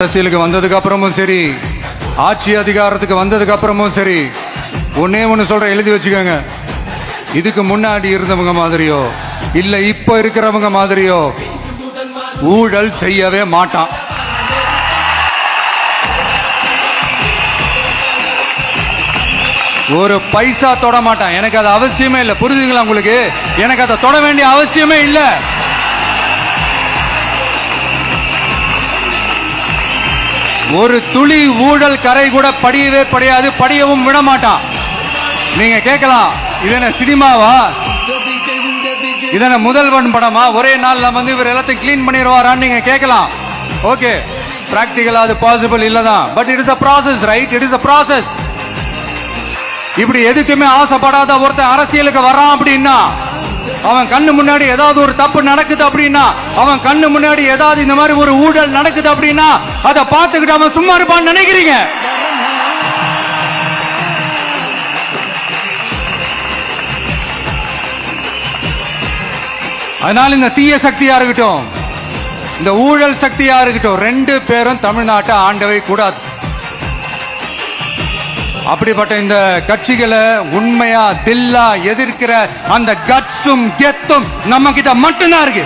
அரசியலுக்கு வந்ததுக்கு அப்புறமும் சரி, ஆட்சி அதிகாரத்துக்கு வந்ததுக்கு அப்புறமும் சரி, ஒன்னே ஒன்னு சொல்ற, எழுதி வச்சுக்கோங்க. இதுக்கு முன்னாடி இருந்தவங்க மாதிரியோ இல்ல இப்ப இருக்கிறவங்க மாதிரியோ ஊழல் செய்யவே மாட்டான். ஒரு பைசா தொட மாட்டான். எனக்கு அது அவசியமே இல்லை. புரியுதுங்களா உங்களுக்கு? எனக்கு அதை தொட வேண்டிய அவசியமே இல்லை. ஒரு துளி ஊழல் கரை கூட படியவே படியாது, படியவும் விட மாட்டான். நீங்க கேட்கலாம், இது என்ன சினிமாவா, இது என்ன முதல்வன் படமா, ஒரே நாள்ல வந்து இவர் எல்லாத்தையும் கிளீன் பண்ணிடுவாரான்னு நீங்க கேட்கலாம். ஓகே, பிராக்டிகலா அது பாசிபிள் இல்லதான். But it is a process, right? It is a process. இப்படி எதுக்குமே ஆசைப்படாத ஒருத்தன் அரசியலுக்கு வரான் அப்படின்னா, அவன் கண்ணு முன்னாடி ஏதாவது ஒரு தப்பு நடக்குது அப்படின்னா, அவன் கண்ணு முன்னாடி ஏதாவது இந்த மாதிரி ஒரு ஊழல் நடக்குது அப்படின்னா, அதை பார்த்துக்கிட்டு அவன் சும்மா இருப்பான்னு நினைக்கிறீங்க? அதனால இந்த தீய சக்தியா இருக்கட்டும், இந்த ஊழல் சக்தியா இருக்கட்டும், ரெண்டு பேரும் தமிழ்நாட்டை ஆண்டவை கூடாது. அப்படிப்பட்ட இந்த கட்சிகளை உண்மையா தில்லா எதிர்க்கிற அந்த கட்ஸும் கெத்தும் நம்ம கிட்ட மட்டும்தான் இருக்கு.